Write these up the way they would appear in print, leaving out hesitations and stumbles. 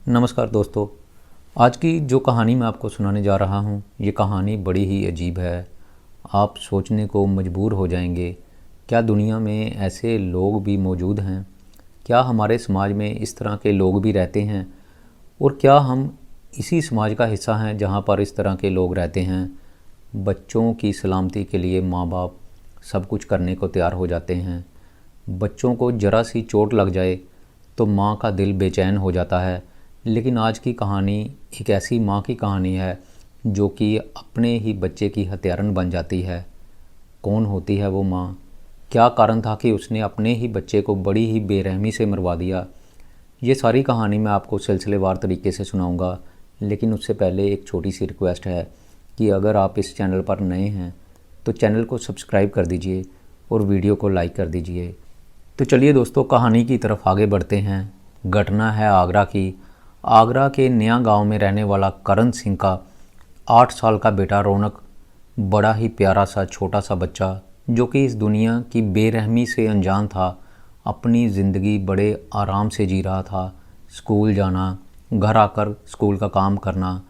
नमस्कार दोस्तों। आज की जो कहानी मैं आपको सुनाने जा रहा हूँ, ये कहानी बड़ी ही अजीब है। आप सोचने को मजबूर हो जाएंगे, क्या दुनिया में ऐसे लोग भी मौजूद हैं? क्या हमारे समाज में इस तरह के लोग भी रहते हैं? और क्या हम इसी समाज का हिस्सा हैं जहाँ पर इस तरह के लोग रहते हैं? बच्चों की सलामती के लिए माँ बाप सब कुछ करने को तैयार हो जाते हैं। बच्चों को ज़रा सी चोट लग जाए तो माँ का दिल बेचैन हो जाता है। लेकिन आज की कहानी एक ऐसी माँ की कहानी है जो कि अपने ही बच्चे की हत्यारन बन जाती है। कौन होती है वो माँ? क्या कारण था कि उसने अपने ही बच्चे को बड़ी ही बेरहमी से मरवा दिया? ये सारी कहानी मैं आपको सिलसिलेवार तरीके से सुनाऊंगा। लेकिन उससे पहले एक छोटी सी रिक्वेस्ट है कि अगर आप इस चैनल पर नए हैं तो चैनल को सब्सक्राइब कर दीजिए और वीडियो को लाइक कर दीजिए। तो चलिए दोस्तों, कहानी की तरफ आगे बढ़ते हैं। घटना है आगरा की। आगरा के नया गांव में रहने वाला करण सिंह का 8 साल का बेटा रौनक, बड़ा ही प्यारा सा छोटा सा बच्चा जो कि इस दुनिया की बेरहमी से अनजान था, अपनी ज़िंदगी बड़े आराम से जी रहा था। स्कूल जाना, घर आकर स्कूल का काम करना,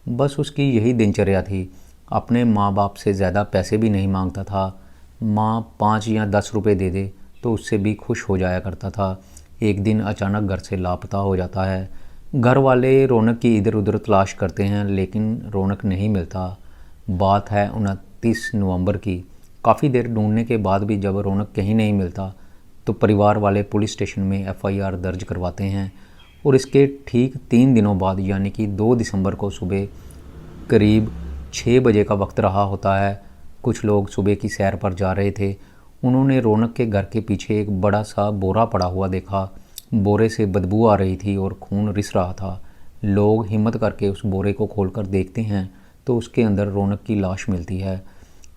बस उसकी यही दिनचर्या थी। अपने माँ बाप से ज़्यादा पैसे भी नहीं मांगता था। माँ 5 या 10 रुपए दे दे तो उससे भी खुश हो जाया करता था। एक दिन अचानक घर से लापता हो जाता है। घर वाले रौनक की इधर उधर तलाश करते हैं लेकिन रौनक नहीं मिलता। बात है 29 नवंबर की। काफ़ी देर ढूंढने के बाद भी जब रौनक कहीं नहीं मिलता तो परिवार वाले पुलिस स्टेशन में एफआईआर दर्ज करवाते हैं। और इसके ठीक 3 दिनों बाद यानी कि 2 दिसंबर को सुबह करीब 6 बजे का वक्त रहा होता है। कुछ लोग सुबह की सैर पर जा रहे थे। उन्होंने रौनक के घर के पीछे एक बड़ा सा बोरा पड़ा हुआ देखा। बोरे से बदबू आ रही थी और खून रिस रहा था। लोग हिम्मत करके उस बोरे को खोलकर देखते हैं तो उसके अंदर रौनक की लाश मिलती है।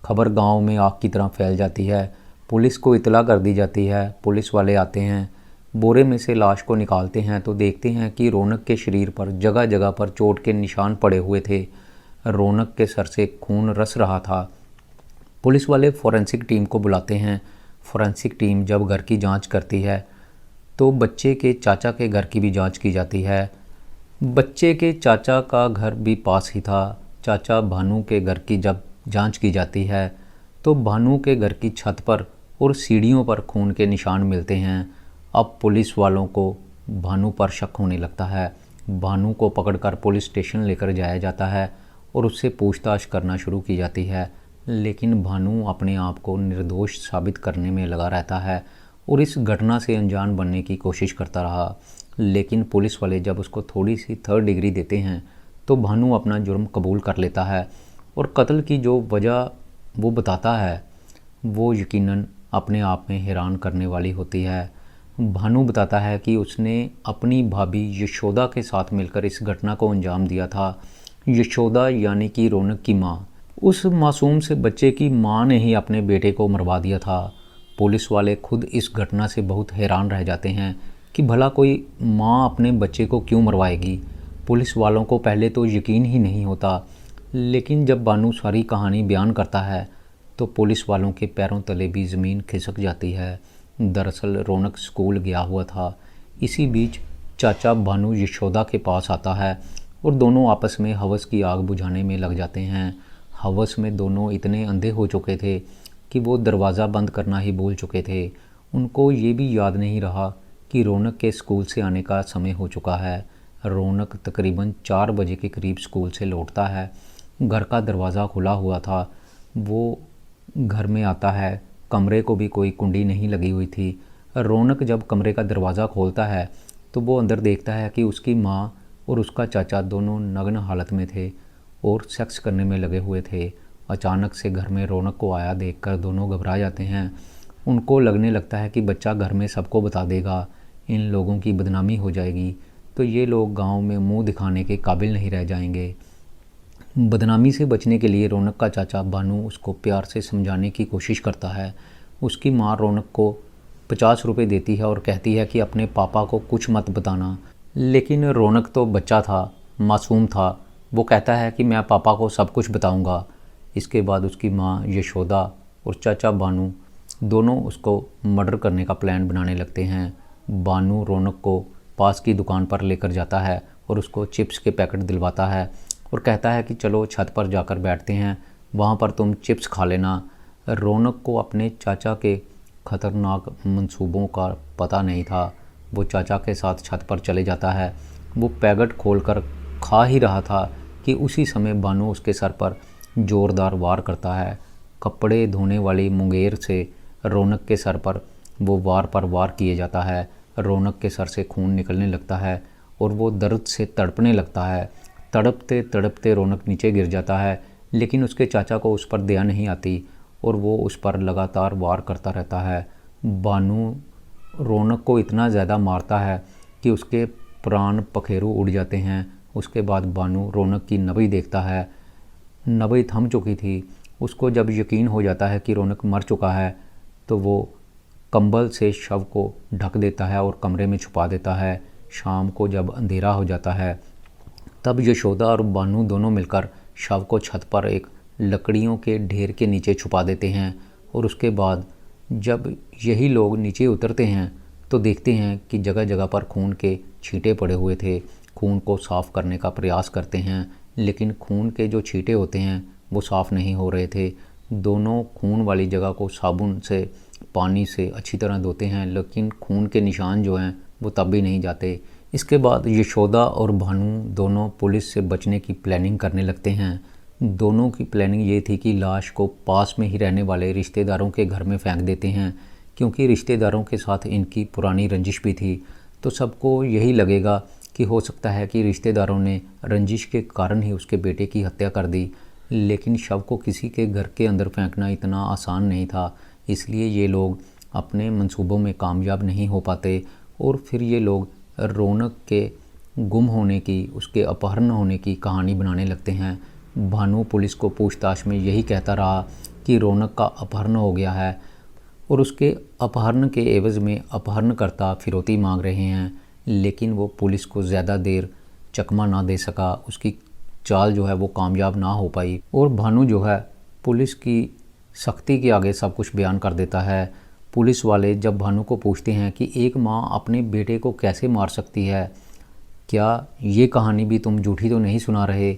खबर गांव में आग की तरह फैल जाती है। पुलिस को इतला कर दी जाती है। पुलिस वाले आते हैं, बोरे में से लाश को निकालते हैं तो देखते हैं कि रौनक के शरीर पर जगह जगह पर चोट के निशान पड़े हुए थे। रौनक के सर से खून रस रहा था। पुलिस वाले फॉरेंसिक टीम को बुलाते हैं। फॉरेंसिक टीम जब घर की जांच करती है तो बच्चे के चाचा के घर की भी जांच की जाती है। बच्चे के चाचा का घर भी पास ही था। चाचा भानु के घर की जब जांच की जाती है तो भानु के घर की छत पर और सीढ़ियों पर खून के निशान मिलते हैं। अब पुलिस वालों को भानु पर शक होने लगता है। भानु को पकड़कर पुलिस स्टेशन लेकर जाया जाता है और उससे पूछताछ करना शुरू की जाती है। लेकिन भानु अपने आप को निर्दोष साबित करने में लगा रहता है और इस घटना से अनजान बनने की कोशिश करता रहा। लेकिन पुलिस वाले जब उसको थोड़ी सी 3rd डिग्री देते हैं तो भानु अपना जुर्म कबूल कर लेता है और कत्ल की जो वजह वो बताता है वो यकीनन अपने आप में हैरान करने वाली होती है। भानु बताता है कि उसने अपनी भाभी यशोदा के साथ मिलकर इस घटना को अंजाम दिया था। यशोदा यानी कि रौनक की माँ। उस मासूम से बच्चे की माँ ने ही अपने बेटे को मरवा दिया था। पुलिस वाले खुद इस घटना से बहुत हैरान रह जाते हैं कि भला कोई माँ अपने बच्चे को क्यों मरवाएगी। पुलिस वालों को पहले तो यकीन ही नहीं होता। लेकिन जब भानु सारी कहानी बयान करता है तो पुलिस वालों के पैरों तले भी ज़मीन खिसक जाती है। दरअसल रौनक स्कूल गया हुआ था। इसी बीच चाचा भानु यशोदा के पास आता है और दोनों आपस में हवस की आग बुझाने में लग जाते हैं। हवस में दोनों इतने अंधे हो चुके थे कि वो दरवाज़ा बंद करना ही भूल चुके थे। उनको ये भी याद नहीं रहा कि रौनक के स्कूल से आने का समय हो चुका है। रौनक तकरीबन 4 बजे के करीब स्कूल से लौटता है। घर का दरवाज़ा खुला हुआ था। वो घर में आता है। कमरे को भी कोई कुंडी नहीं लगी हुई थी। रौनक जब कमरे का दरवाज़ा खोलता है तो वो अंदर देखता है कि उसकी माँ और उसका चाचा दोनों नग्न हालत में थे और सेक्स करने में लगे हुए थे। अचानक से घर में रौनक को आया देखकर दोनों घबरा जाते हैं। उनको लगने लगता है कि बच्चा घर में सबको बता देगा, इन लोगों की बदनामी हो जाएगी तो ये लोग गांव में मुंह दिखाने के काबिल नहीं रह जाएंगे। बदनामी से बचने के लिए रौनक का चाचा भानु उसको प्यार से समझाने की कोशिश करता है। उसकी माँ रौनक को 50 रुपये देती है और कहती है कि अपने पापा को कुछ मत बताना। लेकिन रौनक तो बच्चा था, मासूम था। वो कहता है कि मैं पापा को सब कुछ बताऊंगा। इसके बाद उसकी माँ यशोदा और चाचा भानु दोनों उसको मर्डर करने का प्लान बनाने लगते हैं। भानु रौनक को पास की दुकान पर लेकर जाता है और उसको चिप्स के पैकेट दिलवाता है और कहता है कि चलो छत पर जाकर बैठते हैं, वहाँ पर तुम चिप्स खा लेना। रौनक को अपने चाचा के खतरनाक मंसूबों का पता नहीं था। वो चाचा के साथ छत पर चले जाता है। वो पैकेट खोलकर खा ही रहा था कि उसी समय बानू उसके सर पर ज़ोरदार वार करता है। कपड़े धोने वाली मुंगेर से रौनक के सर पर वो वार पर वार किए जाता है। रौनक के सर से खून निकलने लगता है और वो दर्द से तड़पने लगता है। तड़पते तड़पते रौनक नीचे गिर जाता है, लेकिन उसके चाचा को उस पर दया नहीं आती और वो उस पर लगातार वार करता रहता है। बानू रौनक को इतना ज़्यादा मारता है कि उसके प्राण पखेरु उड़ जाते हैं। उसके बाद बानू रौनक की नबी देखता है। नबी थम चुकी थी। उसको जब यकीन हो जाता है कि रौनक मर चुका है तो वो कंबल से शव को ढक देता है और कमरे में छुपा देता है। शाम को जब अंधेरा हो जाता है तब यशोदा और बानू दोनों मिलकर शव को छत पर एक लकड़ियों के ढेर के नीचे छुपा देते हैं और उसके बाद जब यही लोग नीचे उतरते हैं तो देखते हैं कि जगह जगह पर खून के छींटे पड़े हुए थे। खून को साफ़ करने का प्रयास करते हैं, लेकिन खून के जो छींटे होते हैं वो साफ़ नहीं हो रहे थे। दोनों खून वाली जगह को साबुन से पानी से अच्छी तरह धोते हैं, लेकिन खून के निशान जो हैं वो तब भी नहीं जाते। इसके बाद यशोदा और भानु दोनों पुलिस से बचने की प्लानिंग करने लगते हैं। दोनों की प्लानिंग ये थी कि लाश को पास में ही रहने वाले रिश्तेदारों के घर में फेंक देते हैं, क्योंकि रिश्तेदारों के साथ इनकी पुरानी रंजिश भी थी। तो सबको यही लगेगा कि हो सकता है कि रिश्तेदारों ने रंजिश के कारण ही उसके बेटे की हत्या कर दी। लेकिन शव को किसी के घर के अंदर फेंकना इतना आसान नहीं था, इसलिए ये लोग अपने मंसूबों में कामयाब नहीं हो पाते और फिर ये लोग रौनक के गुम होने की, उसके अपहरण होने की कहानी बनाने लगते हैं। भानु पुलिस को पूछताछ में यही कहता रहा कि रौनक का अपहरण हो गया है और उसके अपहरण के एवज़ में अपहरणकर्ता फिरौती मांग रहे हैं, लेकिन वो पुलिस को ज़्यादा देर चकमा ना दे सका। उसकी चाल जो है वो कामयाब ना हो पाई और भानु जो है पुलिस की सख्ती के आगे सब कुछ बयान कर देता है। पुलिस वाले जब भानु को पूछते हैं कि एक माँ अपने बेटे को कैसे मार सकती है, क्या ये कहानी भी तुम झूठी तो नहीं सुना रहे,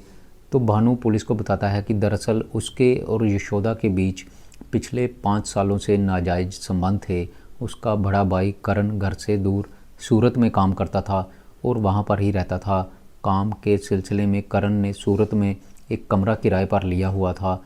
तो भानु पुलिस को बताता है कि दरअसल उसके और यशोदा के बीच पिछले 5 सालों से नाजायज़ संबंध थे। उसका बड़ा भाई करण घर से दूर सूरत में काम करता था और वहाँ पर ही रहता था। काम के सिलसिले में करण ने सूरत में एक कमरा किराए पर लिया हुआ था।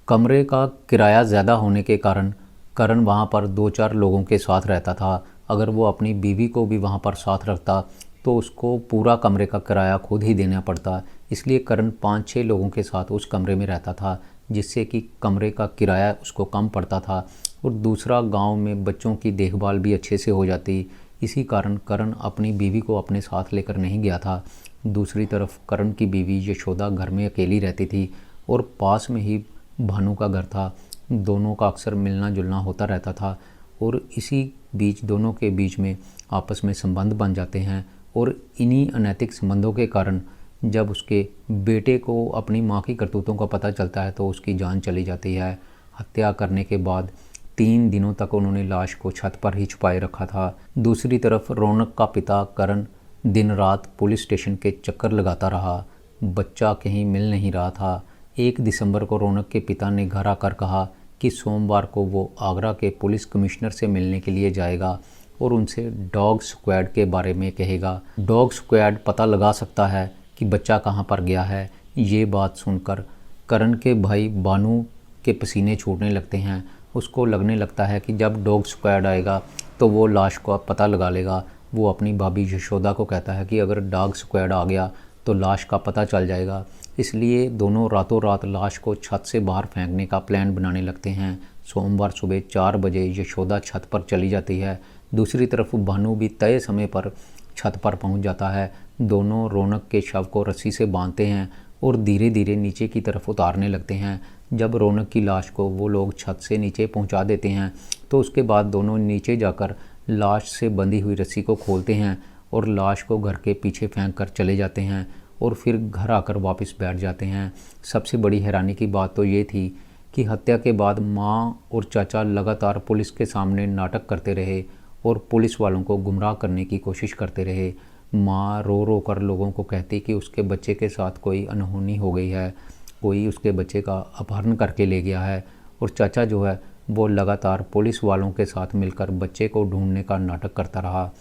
कमरे का किराया ज़्यादा होने के कारण करण वहाँ पर 2-4 लोगों के साथ रहता था। अगर वो अपनी बीवी को भी वहाँ पर साथ रखता तो उसको पूरा कमरे का किराया खुद ही देना पड़ता। इसलिए करण 5-6 लोगों के साथ उस कमरे में रहता था, जिससे कि कमरे का किराया उसको कम पड़ता था और दूसरा गांव में बच्चों की देखभाल भी अच्छे से हो जाती। इसी कारण करण अपनी बीवी को अपने साथ लेकर नहीं गया था। दूसरी तरफ करण की बीवी यशोदा घर में अकेली रहती थी और पास में ही भानु का घर था। दोनों का अक्सर मिलना जुलना होता रहता था और इसी बीच दोनों के बीच में आपस में संबंध बन जाते हैं और इन्हीं अनैतिक संबंधों के कारण जब उसके बेटे को अपनी माँ की करतूतों का पता चलता है तो उसकी जान चली जाती है। हत्या करने के बाद 3 दिनों तक उन्होंने लाश को छत पर ही छुपाए रखा था। दूसरी तरफ रौनक का पिता करण दिन रात पुलिस स्टेशन के चक्कर लगाता रहा। बच्चा कहीं मिल नहीं रहा था। 1 दिसंबर को रौनक के पिता ने घर आकर कहा कि सोमवार को वो आगरा के पुलिस कमिश्नर से मिलने के लिए जाएगा और उनसे डॉग स्क्वाड के बारे में कहेगा। डॉग स्क्वाड पता लगा सकता है कि बच्चा कहाँ पर गया है। ये बात सुनकर करण के भाई बानू के पसीने छूटने लगते हैं। उसको लगने लगता है कि जब डॉग स्क्वाड आएगा तो वो लाश को पता लगा लेगा। वो अपनी भाभी यशोदा को कहता है कि अगर डॉग स्क्वाड आ गया तो लाश का पता चल जाएगा। इसलिए दोनों रातों रात लाश को छत से बाहर फेंकने का प्लान बनाने लगते हैं। सोमवार सुबह 4 बजे यशोदा छत पर चली जाती है। दूसरी तरफ भानु भी तय समय पर छत पर पहुंच जाता है। दोनों रौनक के शव को रस्सी से बांधते हैं और धीरे धीरे नीचे की तरफ उतारने लगते हैं। जब रौनक की लाश को वो लोग छत से नीचे पहुंचा देते हैं तो उसके बाद दोनों नीचे जाकर लाश से बंधी हुई रस्सी को खोलते हैं और लाश को घर के पीछे फेंक कर चले जाते हैं और फिर घर आकर वापस बैठ जाते हैं। सबसे बड़ी हैरानी की बात तो ये थी कि हत्या के बाद माँ और चाचा लगातार पुलिस के सामने नाटक करते रहे और पुलिस वालों को गुमराह करने की कोशिश करते रहे। माँ रो रो कर लोगों को कहती कि उसके बच्चे के साथ कोई अनहोनी हो गई है, कोई उसके बच्चे का अपहरण करके ले गया है। और चाचा जो है वो लगातार पुलिस वालों के साथ मिलकर बच्चे को ढूंढने का नाटक करता रहा।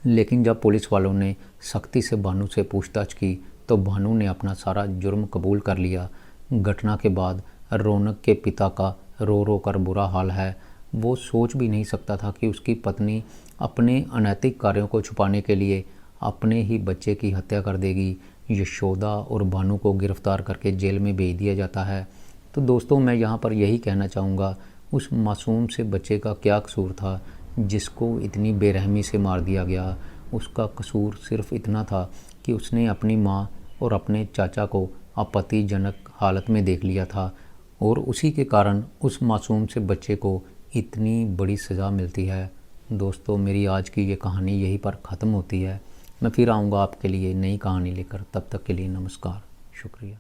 लेकिन जब पुलिस वालों ने सख्ती से भानु से पूछताछ की तो भानु ने अपना सारा जुर्म कबूल कर लिया। घटना के बाद रौनक के पिता का रो रो कर बुरा हाल है। वो सोच भी नहीं सकता था कि उसकी पत्नी अपने अनैतिक कार्यों को छुपाने के लिए अपने ही बच्चे की हत्या कर देगी। यशोदा और भानु को गिरफ्तार करके जेल में भेज दिया जाता है। तो दोस्तों, मैं यहाँ पर यही कहना चाहूँगा, उस मासूम से बच्चे का क्या कसूर था जिसको इतनी बेरहमी से मार दिया गया। उसका कसूर सिर्फ इतना था कि उसने अपनी माँ और अपने चाचा को आपत्तिजनक हालत में देख लिया था, और उसी के कारण उस मासूम से बच्चे को इतनी बड़ी सज़ा मिलती है। दोस्तों, मेरी आज की ये कहानी यहीं पर ख़त्म होती है। मैं फिर आऊँगा आपके लिए नई कहानी लेकर। तब तक के लिए नमस्कार, शुक्रिया।